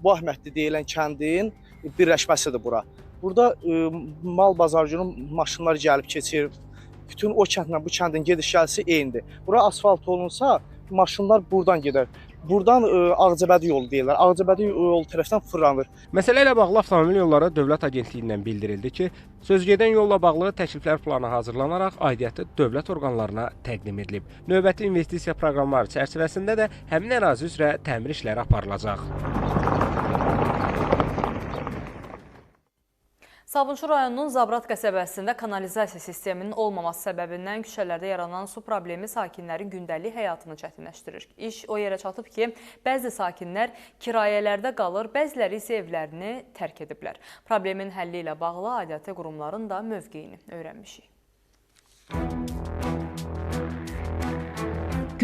Bu Əhmədli deyilən kəndin birləşməsidir bura. Burada mal bazar günü maşınlar gəlib keçir. Bütün o kəndlə bu kəndin gediş-gəlişi eynidir. Bura asfalt olunsa maşınlar buradan gedər. Buradan Ağcabədi yolu deyirlər. Ağcabədi yolu tərəfdən fırlanır. Məsələ ilə bağlı Avtomobil Yolları Dövlət Agentliyindən bildirildi ki, sözgedən yolla bağlı təkliflər planı hazırlanaraq aidiyyatı dövlət orqanlarına təqdim edilib. Növbəti investisiya proqramları çərçivəsində də həmin ərazi üzrə təmir işləri aparılacaq. Sabunçu rayonunun Zabrat qəsəbəsində kanalizasiya sisteminin olmaması səbəbindən küçələrdə yaranan su problemi sakinlərin gündəlik həyatını çətinləşdirir. İş o yerə çatıb ki, bəzi sakinlər kirayələrdə qalır, bəziləri isə evlərini tərk ediblər. Problemin həlli ilə bağlı aidiyyatı qurumların da mövqeyini öyrənmişik.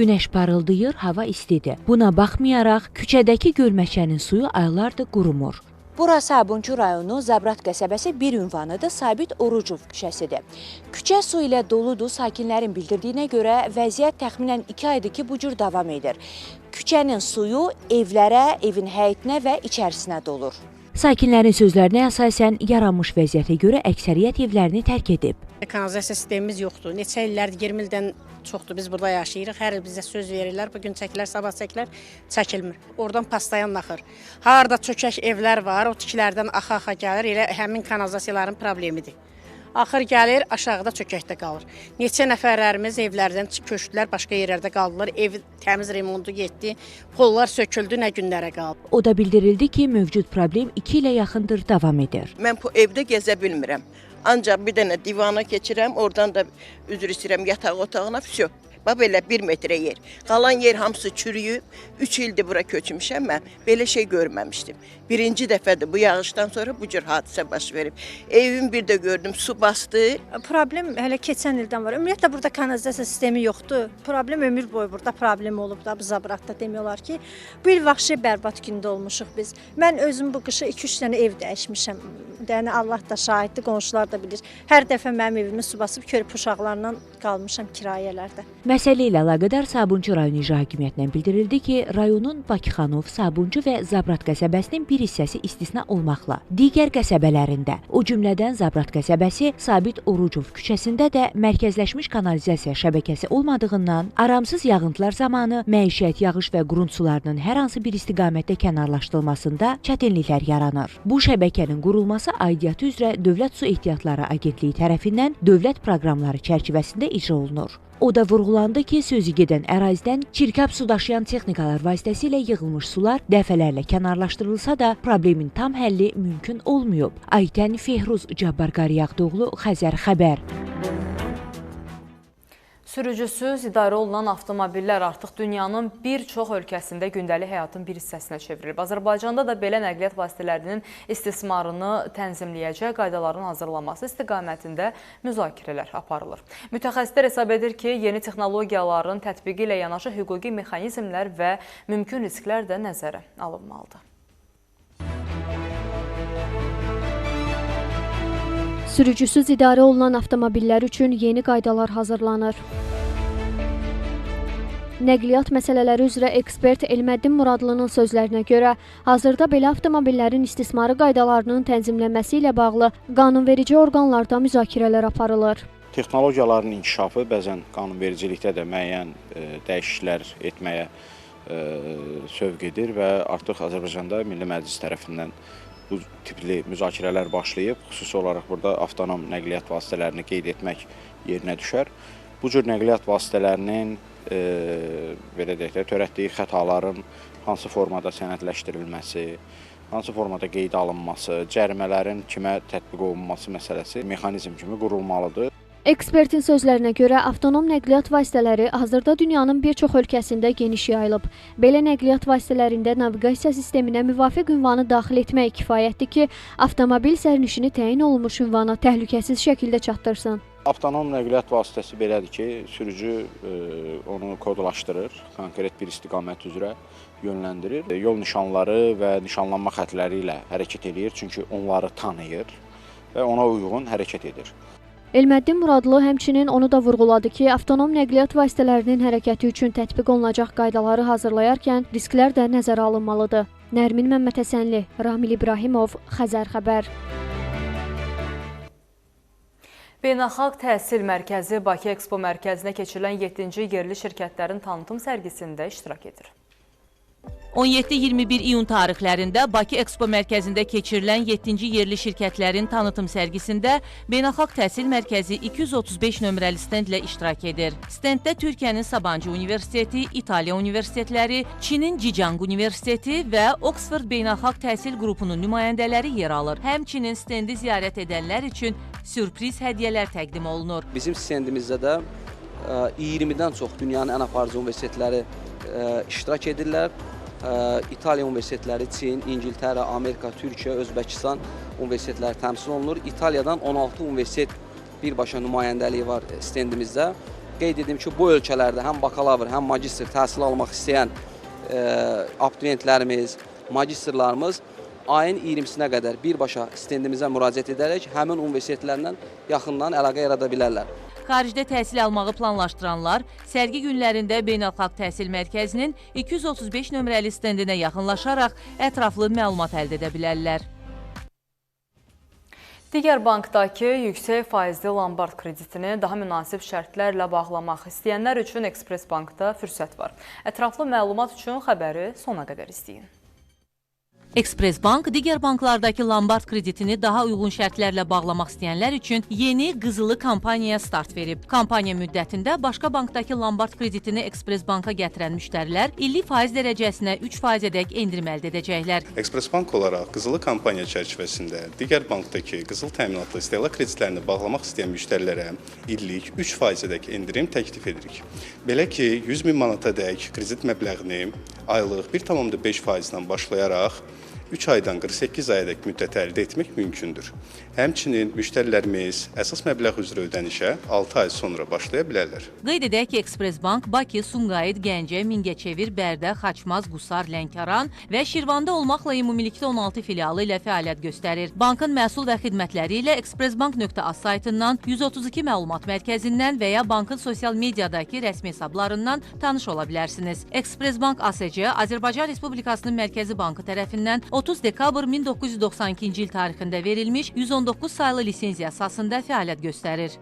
Günəş parıldayır, hava istidir. Buna baxmayaraq, küçədəki gölməçənin suyu aylardır qurumur. Bura Sabunçu rayonu Zabrat qəsəbəsi bir ünvanıdır, Sabit Orucov küçəsidir. Küçə su ilə doludur, sakinlərin bildirdiyinə görə vəziyyət təxminən 2 aydır ki, bu cür davam edir. Küçənin suyu evlərə, evin həyitinə və içərisinə dolur. Sakinlərin sözlərinə əsasən yaranmış vəziyyətə görə əksəriyyət evlərini tərk edib. Kanalizasiya sistemimiz yoxdur. Neçə illərdir, 20 ildən çoxdur biz burada yaşayırıq. Hər il bizə söz verirlər, bugün çəkilər, sabah çəkilər, çəkilmir. Oradan pastayan axır. Harada çökək evlər var, o tiklərdən axa-axa gəlir, elə həmin kanalizasiyaların problemidir. Axır gəlir, aşağıda çökəkdə qalır. Neçə nəfərlərimiz evlərdən köçdülər, başqa yerlərdə qaldılar, ev təmiz remontu getdi, pollar söküldü, nə günlərə qalıb. O da bildirildi ki, mövcud problem 2 ilə yaxındır davam edir. Mən bu evdə gəzə bilmirəm. Ancaq bir dənə divana keçirəm, oradan da üzr istəyirəm yataq otağına, vəsə. Bax belə 1 metrə yer. Qalan yer hamısı çürüyüb. 3 ildir bura köçmüşəm mən. Belə şey görməmişdim. Birinci dəfədir bu yağışdan sonra bu cür hadisə baş verib. Evim bir də gördüm, su bastı. Problem hələ keçən ildən var. Ümumiyyətlə burada kanalizasiya sistemi yoxdur. Problem ömür boyu burada problem olub da bu Zabratda demək olar ki, bu il vəhşi bərbad gündə olmuşuq biz. Mən özüm bu qışı 2-3 dənə ev dəyişmişəm. Yəni Allah da şahiddir, qonşular da bilir. Hər dəfə mənim evimi su basıb körpü uşaqlarla qalmışam kirayələrdə. Məsələ ilə əlaqədar Sabunçu rayon icra hakimiyyətindən bildirildi ki, rayonun Bakıxanov, Sabunçu və Zabrat qəsəbəsinin bir hissəsi istisna olmaqla digər qəsəbələrində, o cümlədən Zabrat qəsəbəsi Sabit Orucov küçəsində də mərkəzləşmiş kanalizasiya şəbəkəsi olmadığından aramsız yağıntılar zamanı məişət, yağış və qurut sularının hər hansı bir istiqamətdə kənarlaşdırılmasında çətinliklər yaranır. Bu şəbəkənin qurulması aidiyyatı üzrə Dövlət Su Ehtiyatları Agentliyi tərəfindən dövlət proqramları çərçivəsində icra olunur. O da vurğulandı ki, sözü gedən ərazidən çirkab su daşıyan texnikalar vasitəsilə yığılmış sular dəfələrlə kənarlaşdırılsa da problemin tam həlli mümkün olmayıb. Aytən Fehruz Cabbar Qarıyağdıoğlu, Xəzər xəbər. Sürücüsüz idarə olunan avtomobillər artıq dünyanın bir çox ölkəsində gündəlik həyatın bir hissəsinə çevrilib. Azərbaycanda da belə nəqliyyat vasitələrinin istismarını tənzimləyəcək qaydaların hazırlanması istiqamətində müzakirələr aparılır. Mütəxəssislər hesab edir ki, yeni texnologiyaların tətbiqi ilə yanaşı hüquqi mexanizmlər və mümkün risklər də nəzərə alınmalıdır. Sürücüsüz idarə olunan avtomobillər üçün yeni qaydalar hazırlanır. Nəqliyyat məsələləri üzrə ekspert Elməddin Muradlının sözlərinə görə, hazırda belə avtomobillərin istismarı qaydalarının tənzimlənməsi ilə bağlı qanunverici orqanlarda müzakirələr aparılır. Texnologiyaların inkişafı bəzən qanunvericilikdə də müəyyən dəyişikliklər etməyə sövq edir və artıq Azərbaycanda Milli Məclis tərəfindən bu tipli müzakirələr başlayıb, xüsusi olaraq burada avtonom nəqliyyat vasitələrini qeyd etmək yerinə düşər. Bu cür nəqliyyat vasitələrinin belə deyək də, törətdiyi xətaların hansı formada sənədləşdirilməsi, hansı formada qeydə alınması, cərimələrin kimə tətbiq olunması məsələsi mexanizm kimi qurulmalıdır. Ekspertin sözlərinə görə avtonom nəqliyyat vasitələri hazırda dünyanın bir çox ölkəsində geniş yayılıb. Belə nəqliyyat vasitələrində naviqasiya sisteminə müvafiq ünvanı daxil etmək kifayətdir ki, avtomobil sərnişini təyin olunmuş ünvana təhlükəsiz şəkildə çatdırsın. Avtonom nəqliyyat vasitəsi belədir ki, sürücü onu kodlaşdırır, konkret bir istiqamət üzrə yönləndirir. Yol nişanları və nişanlanma xətləri ilə hərəkət edir, çünki onları tanıyır və ona uyğun hərəkət edir. Elməddin Muradlı həmçinin onu da vurğuladı ki, avtonom nəqliyyat vasitələrinin hərəkəti üçün tətbiq olunacaq qaydaları hazırlayarkən risklər də nəzərə alınmalıdır. Nərmin Məmmədhəsənli, Ramil İbrahimov, Xəzər xəbər. Beynəlxalq Təhsil Mərkəzi Bakı Expo Mərkəzinə keçirilən 7-ci yerli şirkətlərin tanıtım sərgisində iştirak edir. 17-21 iyun tarixlərində Bakı Expo Mərkəzində keçirilən 7-ci yerli şirkətlərin tanıtım sərgisində Beynəlxalq Təhsil Mərkəzi 235 nömrəli stendlə iştirak edir. Stenddə Türkiyənin Sabancı Universiteti, İtaliya Universitetləri, Çinin Cicang Universiteti və Oxford Beynəlxalq Təhsil Qrupunun nümayəndələri yer alır. Həmçinin stendi ziyarət edənlər üçün sürpriz hədiyyələr təqdim olunur. Bizim stendimizdə də 20-dən çox dünyanın ən aparıcı universitetləri iştirak edirlər. İtaliya universitetləri, Çin, İngiltərə, Amerika, Türkiyə, Özbəkistan universitetləri təmsil olunur. İtaliyadan 16 universitet birbaşa nümayəndəliyi var stendimizdə. Qeyd edim ki, bu ölkələrdə həm bakalavr, həm magistr təhsil almaq istəyən abituriyentlərimiz, magistrlarımız ayın 20-sinə qədər birbaşa stendimizə müraciət edərək həmin universitetlərlə yaxından əlaqə yarada bilərlər. Xaricdə təhsil almağı planlaşdıranlar sərgi günlərində Beynəlxalq Təhsil Mərkəzinin 235 nömrəli stendinə yaxınlaşaraq ətraflı məlumat əldə edə bilərlər. Digər bankdakı yüksək faizli lombard kreditini daha münasib şərtlərlə bağlamaq istəyənlər üçün Ekspres Bankda fürsət var. Ətraflı məlumat üçün xəbəri sona qədər izləyin. Ekspres Bank digər banklardakı lombard kreditini daha uyğun şərtlərlə bağlamaq istəyənlər üçün yeni qızılı kampaniyaya start verib. Kampaniya müddətində başqa bankdakı lombard kreditini Ekspres Banka gətirən müştərilər illik faiz dərəcəsinə 3%-ədək endirim əldə edəcəklər. Ekspres Bank olaraq qızılı kampaniya çərçivəsində digər bankdakı qızıl təminatlı istehlak kreditlərini bağlamaq istəyən müştərilərə illik 3%-ədək endirim təklif edirik. Belə ki, 100 min manatadək kredit məbləğini aylıq 1,5%-dən başlayaraq 3 aydan 48 ayadək müddət əldə etmək mümkündür. Həmçinin müştərilərimiz əsas məbləğ üzrə ödənişə 6 ay sonra başlaya bilərlər. Qeyd edək ki, Express Bank Bakı, Sumqayıt, Gəncə, Mingəçevir, Bərdə, Xaçmaz, Qusar, Lənkəran və Şirvanda olmaqla ümumilikdə 16 filialı ilə fəaliyyət göstərir. Bankın məhsul və xidmətləri ilə expressbank.az saytından, 132 məlumat mərkəzindən və ya bankın sosial mediadakı rəsmi hesablarından tanış ola bilərsiniz. Express Bank ASC Azərbaycan Respublikasının Mərkəzi Bankı tərəfindən 30 dekabr 1992-ci il tarixində verilmiş 119 saylı lisenziya əsasında fəaliyyət göstərir.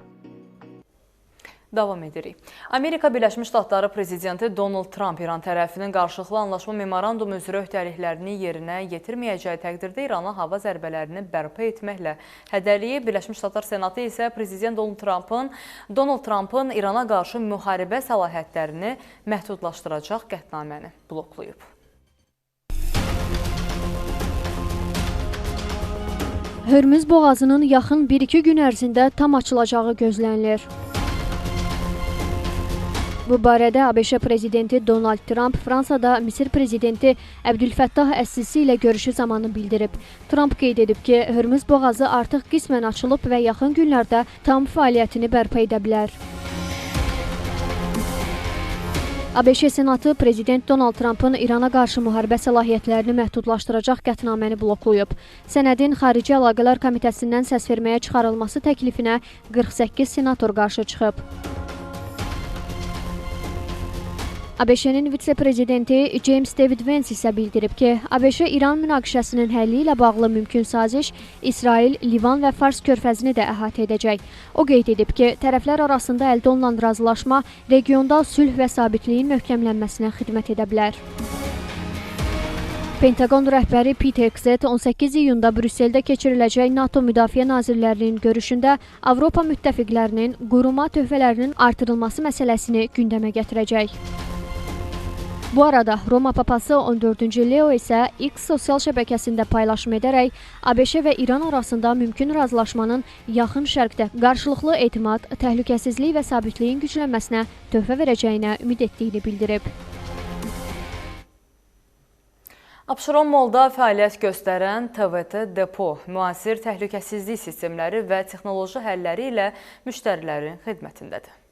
Davam edirik. Amerika Birləşmiş Ştatları Prezidenti Donald Trump İran tərəfinin qarşılıqlı anlaşma memorandumu üzrə öhdəliklərini yerinə yetirməyəcəyi təqdirdə İrana hava zərbələrini bərpa etməklə hədələyib. Birləşmiş Ştatlar Senatı isə Prezident Donald Trumpın İrana qarşı müharibə səlahiyyətlərini məhdudlaşdıracaq qətnaməni bloklayıb. Hörmüz boğazının yaxın 1-2 gün ərzində tam açılacağı gözlənilir. Bu barədə ABŞ prezidenti Donald Trump Fransada Misir prezidenti Əbdülfəttah Əs-Sisi ilə görüşü zamanı bildirib. Trump qeyd edib ki, Hörmüz boğazı artıq qismən açılıb və yaxın günlərdə tam fəaliyyətini bərpa edə bilər. ABŞ Senatı Prezident Donald Trumpın İrana qarşı müharibə səlahiyyətlərini məhdudlaşdıracaq qətnaməni bloklayıb. Sənədin Xarici Əlaqələr Komitəsindən səsverməyə çıxarılması təklifinə 48 senator qarşı çıxıb. ABŞ-nin vitse-prezidenti James David Vance isə bildirib ki, ABŞ-İran münaqişəsinin həlli ilə bağlı mümkün saziş İsrail, Livan və Fars körfəzini də əhatə edəcək. O qeyd edib ki, tərəflər arasında əldə olunan razılaşma regionda sülh və sabitliyin möhkəmlənməsinə xidmət edə bilər. Pentagon rəhbəri Pete Hegseth 18 iyunda Brüsseldə keçiriləcək NATO Müdafiə Nazirlərinin görüşündə Avropa müttəfiqlərinin quruma töhfələrinin artırılması məsələsini gündəmə gətirəcək. Bu arada Roma papası 14-cü Leo isə X sosial şəbəkəsində paylaşım edərək ABŞ və İran arasında mümkün razılaşmanın yaxın şərqdə qarşılıqlı etimad, təhlükəsizlik və sabitliyin güclənməsinə töhfə verəcəyinə ümid etdiyini bildirib. Abşeron Mallda fəaliyyət göstərən TVT Depo müasir təhlükəsizlik sistemləri və texnoloji həlləri ilə müştərilərin xidmətindədir.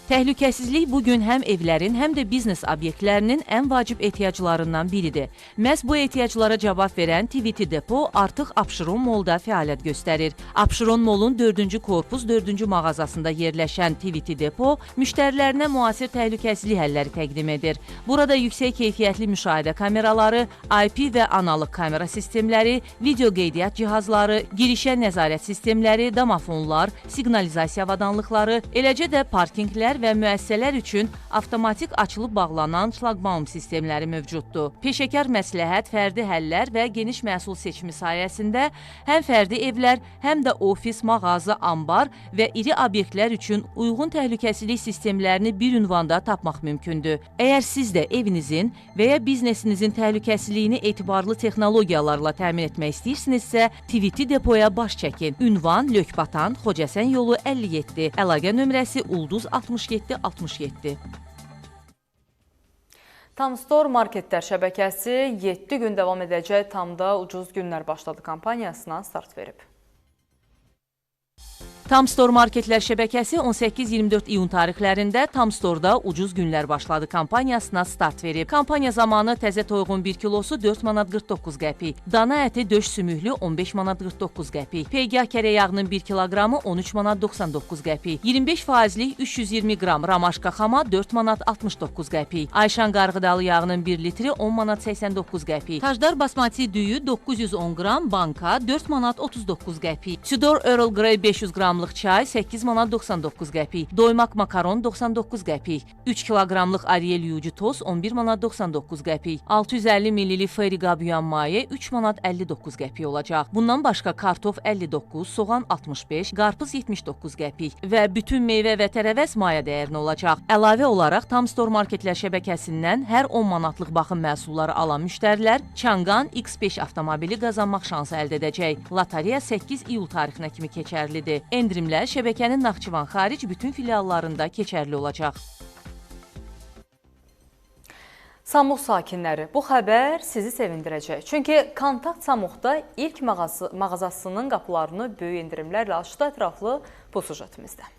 Təhlükəsizlik bugün həm evlərin, həm də biznes obyektlərinin ən vacib ehtiyaclarından biridir. Məhz bu ehtiyaclara cavab verən TVT Depo artıq Abşeron Mallda fəaliyyət göstərir. Abşeron Mall'un 4-cü korpus 4-cü mağazasında yerləşən TVT Depo müştərilərinə müasir təhlükəsizlik həlləri təqdim edir. Burada yüksək keyfiyyətli müşahidə kameraları, IP və analog kamera sistemləri, video qeydiyyat cihazları, girişə nəzarət sistemləri, domofonlar, siqnalizasiya avadanlıqları, eləcə də parkinqlər və müəssisələr üçün avtomatik açılıb bağlanan şlaqbaum sistemləri mövcuddur. Peşəkar məsləhət, fərdi həllər və geniş məhsul seçimi sayəsində həm fərdi evlər, həm də ofis, mağaza, ambar və iri obyektlər üçün uyğun təhlükəsizlik sistemlərini bir ünvanda tapmaq mümkündür. Əgər siz də evinizin və ya biznesinizin təhlükəsizliyini etibarlı texnologiyalarla təmin etmək istəyirsinizsə, TVT Depoya baş çəkin. Ünvan Lökbatan, Xocəsən yolu 57, əlaqə nömrəsi Ulduz 6767. Tamstore Marketlər şəbəkəsi 7 gün davam edəcək Tamda ucuz günlər başladı kampaniyasına start verib. Tamstore Marketlər şəbəkəsi 18-24 iyun tarixlərində Tamstore'da ucuz günlər başladı kampaniyasına start verib. Kampaniya zamanı təzə toyuğun 1 kilosu 4 manat 49 qəpik, dana əti döş sümüklü 15 manat 49 qəpik, peygah kərə yağının 1 kiloqramı 13 manat 99 qəpik, 25%lik 320 qram ramaşka xama 4 manat 69 qəpik, Ayşan qarğıdalı yağının 1 litri 10 manat 89 qəpik, Tajdar basmati düyü 910 qram banka 4 manat 39 qəpik, Tudor Earl Grey 500 qram çay 8 manat 99 qəpik, doymaq makaron 99 qəpik, 3 kiloqramlıq Ariel yuyucu toz 11 manat 99 qəpik, 650 ml Fairy qab yuyan maye 3 manat 59 qəpik olacaq. Bundan başqa kartof 59, soğan 65, qarpız 79 qəpik və bütün meyvə və tərəvəz maya dəyərinə olacaq. Əlavə olaraq Tamstore Marketlər şəbəkəsindən hər 10 manatlıq baxım məhsulları alan müştərilər Changan X5 avtomobili qazanmaq şansı əldə edəcək. Lotereya 8 iyul tarixinə kimi keçərlidir. Endirimlər şəbəkənin Naxçıvan xaric bütün filiallarında keçərli olacaq. Samux sakinləri, bu xəbər sizi sevindirəcək. Çünki Kontakt Samuxda ilk mağazasının qapılarını böyük endirimlərlə açdı. Ətraflı bu sujetimizdə.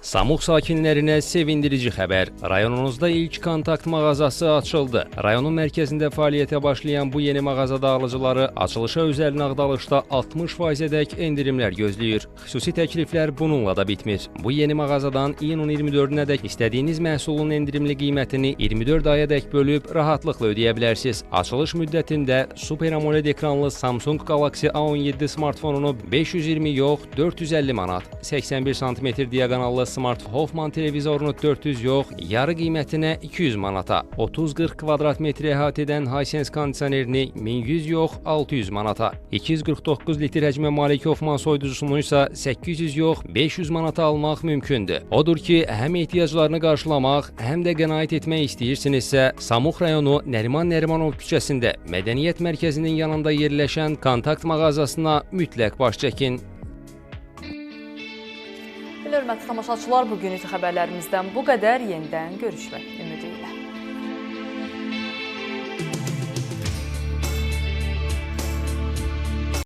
Samux sakinlərinə sevindirici xəbər. Rayonunuzda ilk Kontakt mağazası açıldı. Rayonun mərkəzində fəaliyyətə başlayan bu yeni mağazada alıcıları açılışa özəl nağdalışda 60%-dək endirimlər gözləyir. Xüsusi təkliflər bununla da bitmir. Bu yeni mağazadan iyunun 24-nədək istədiyiniz məhsulun endirimli qiymətini 24 ayadək bölüb rahatlıqla ödəyə bilərsiniz. Açılış müddətində Super AMOLED ekranlı Samsung Galaxy A17 smartfonunu 520 yox 450 manat, 81 sm diaqonallı Smart Hoffman televizorunu 400 yox, yarı qiymətinə 200 manata, 30-40 kvadrat metr əhatə edən Hisense kondisionerini 1100 yox 600 manata, 249 litr həcmə malik Hoffman soyuducusunu isə 800 yox 500 manata almaq mümkündür. Odur ki, həm ehtiyaclarını qarşılamaq, həm də qənaət etmək istəyirsinizsə, Samux rayonu Nəriman Nərimanov küçəsində Mədəniyyət Mərkəzinin yanında yerləşən Kontakt mağazasına mütləq baş çəkin. Hörmətli tamaşaçılar, bugünkü xəbərlərimizdən bu qədər. Yenidən görüşmək ümidi.